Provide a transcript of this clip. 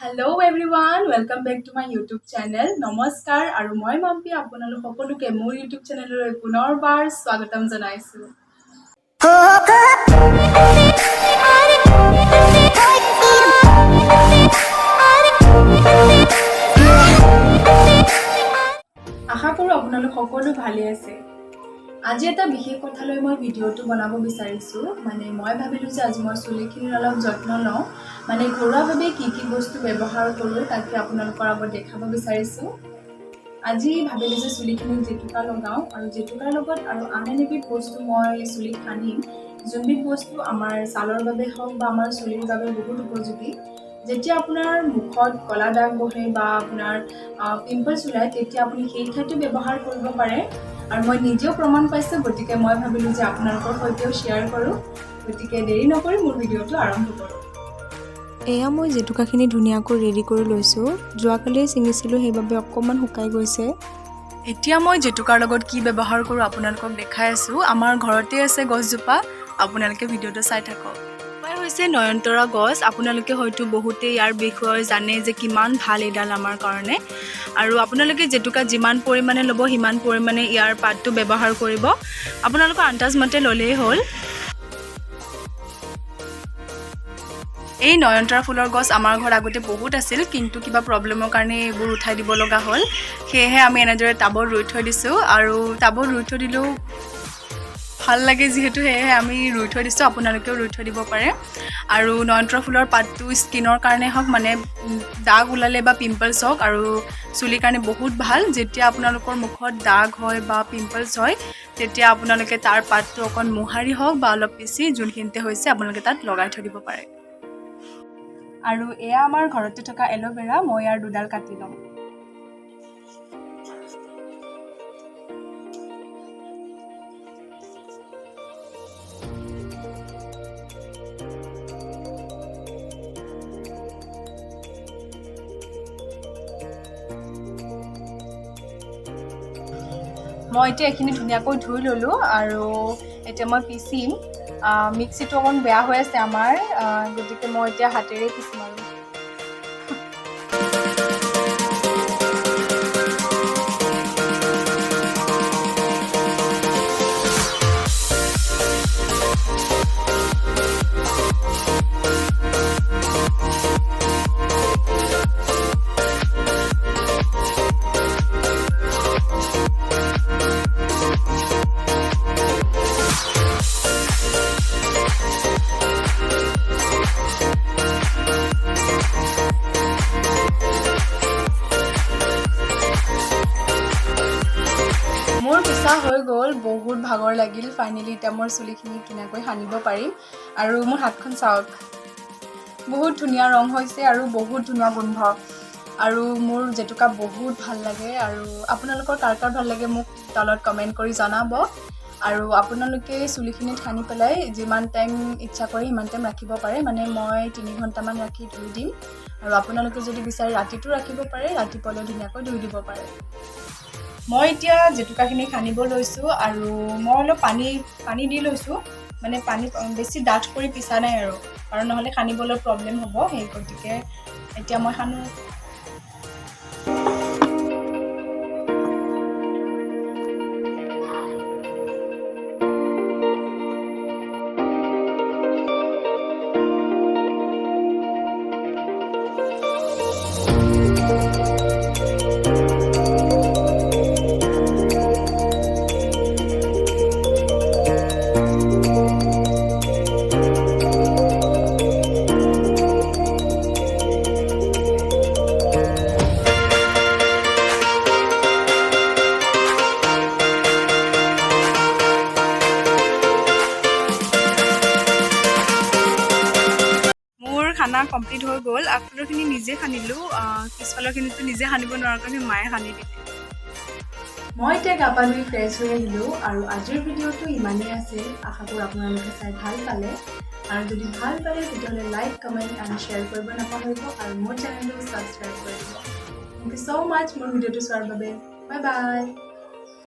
Hello everyone, welcome back to my YouTube channel. নমস্কাৰ আৰু মই মাম্পি আপোনালোক সকলোকে মোৰ YouTube চেনেললৈ পুনৰবাৰ স্বাগতম জনাইছো। আশা কৰো আপোনালোক সকলো ভালে আছে। আজি এটা বিশেষ কথালৈ মই ভিডিওটো বনাব বিচাৰিছো মানে মই ভাবিলো যে আজি মই চুলিখিনিৰ অলপ যত্ন লওঁ মানে ঘৰুৱাভাৱে কি বস্তু ব্যৱহাৰ কৰোঁ তাকে আপোনালোকৰ আগত দেখাব বিচাৰিছো। আজি ভাবিলো যে চুলিখিনি জেতুকা লগাওঁ আৰু জেতুকাৰ লগত আৰু আন এবিধ বস্তু মই চুলিত সানিম যোনবিধ বস্তু আমাৰ ছালৰ বাবে হওক বা আমাৰ চুলিৰ বাবে বহুত উপযোগী। যেতিয়া আপোনাৰ মুখত কলা দাগ বহে বা আপোনাৰ পিম্পলছ ওলায় তেতিয়া আপুনি সেই ঠাইটো ব্যৱহাৰ কৰিব পাৰে আৰু মই নিজেও প্ৰমাণ পাইছো গতিকে মই ভাবিলো যে আপোনালোকৰ সৈতেও শ্বেয়াৰ কৰোঁ। গতিকে দেৰি নকৰি মোৰ ভিডিওটো আৰম্ভ কৰোঁ। এয়া মই জেতুকাখিনি ধুনীয়াকৈ ৰেডি কৰি লৈছোঁ। যোৱাকালিয়ে ছিঙিছিলোঁ সেইবাবে অকণমান শুকাই গৈছে। এতিয়া মই জেতুকাৰ লগত কি ব্যৱহাৰ কৰোঁ আপোনালোকক দেখাই আছোঁ। আমাৰ ঘৰতে আছে গছজোপা, আপোনালোকে ভিডিওটো চাই থাকক। এয়া হৈছে নয়নতৰা গছ। আপোনালোকে হয়তো বহুতেই ইয়াৰ বিষয়ে জানে যে কিমান ভাল এইডাল আমাৰ কাৰণে আৰু আপোনালোকে জেতুকা যিমান পৰিমাণে ল'ব সিমান পৰিমাণে ইয়াৰ পাতটো ব্যৱহাৰ কৰিব। আপোনালোকৰ আন্দাজ মতে ল'লেই হ'ল। এই নয়নতৰা ফুলৰ গছ আমাৰ ঘৰত আগতে বহুত আছিল কিন্তু কিবা প্ৰব্লেমৰ কাৰণে এইবোৰ উঠাই দিব লগা হ'ল। সেয়েহে আমি এনেদৰে টাবত ৰুই থৈ দিছোঁ আৰু টাবত ৰুই থৈ দিলেও ভাল লাগে যিহেতু সেয়েহে আমি ৰুই থৈ দিছোঁ। আপোনালোকেও ৰুই থৈ দিব পাৰে আৰু নয়নতৰা ফুলৰ পাতটো স্কিনৰ কাৰণে হওক মানে দাগ ওলালে বা পিম্পলছ হওক আৰু চুলিৰ কাৰণে বহুত ভাল। যেতিয়া আপোনালোকৰ মুখত দাগ হয় বা পিম্পলছ হয় তেতিয়া আপোনালোকে তাৰ পাতটো অকণ মোহাৰি হওক বা অলপ পিচি যোনখিনিতে হৈছে আপোনালোকে তাত লগাই থৈ দিব পাৰে। আৰু এয়া আমাৰ ঘৰতে থকা এল'ভেৰা, মই ইয়াৰ দুডাল কাটি ল'ম। মই এতিয়া এইখিনি ধুনীয়াকৈ ধুই ল'লোঁ আৰু এতিয়া মই পিচিম। মিক্সিটো অকণ বেয়া হৈ আছে আমাৰ, গতিকে মই এতিয়া হাতেৰে পিচিম আৰু। মোৰ পিছা হৈ গ'ল, বহুত ভাগৰ লাগিল। ফাইনেলি এতিয়া মোৰ চুলিখিনি ধুনীয়াকৈ সানিব পাৰিম আৰু মোৰ হাতখন চাওক বহুত ধুনীয়া ৰং হৈছে আৰু বহুত ধুনীয়া গোন্ধ আৰু মোৰ জেতুকা বহুত ভাল লাগে আৰু আপোনালোকৰ কাৰ কাৰ ভাল লাগে মোক তলত কমেণ্ট কৰি জনাব আৰু আপোনালোকে চুলিখিনিত সানি পেলাই যিমান টাইম ইচ্ছা কৰে সিমান টাইম ৰাখিব পাৰে। মানে মই 3 ঘণ্টামান ৰাখি ধুই দিম আৰু আপোনালোকে যদি বিচাৰে ৰাতিটো ৰাখিব পাৰে, ৰাতিপুৱালৈ ধুনীয়াকৈ ধুই দিব পাৰে। মই এতিয়া জেতুকাখিনি সানিব লৈছোঁ আৰু মই অলপ পানী দি লৈছোঁ মানে পানী বেছি ডাঠ কৰি পিছা নাই আৰু কাৰণ নহ'লে সানিবলৈ প্ৰব্লেম হ'ব। সেই গতিকে এতিয়া মই সানো। খানা কমপ্লিট হৈ গ'ল। আগফালৰখিনি নিজে সানিলোঁ, পিছফালৰখিনিতো নিজে সানিব নোৱাৰাৰ কাৰণে মায়ে সানি দিলে। মই এতিয়া গা পা ধুই ফ্ৰেছ হৈ আহিলোঁ আৰু আজিৰ ভিডিঅ'টো ইমানেই আছিল। আশা কৰোঁ আপোনালোকে চাই ভাল পালে আৰু যদি ভাল পালে তেতিয়াহ'লে লাইক, কমেণ্ট আৰু শ্বেয়াৰ কৰিব নাপাহৰিব আৰু মোৰ চেনেলটো ছাবস্ক্ৰাইব কৰি দিব। থেংক ইউ ছ' মাছ মোৰ ভিডিঅ'টো চোৱাৰ বাবে। Bye bye.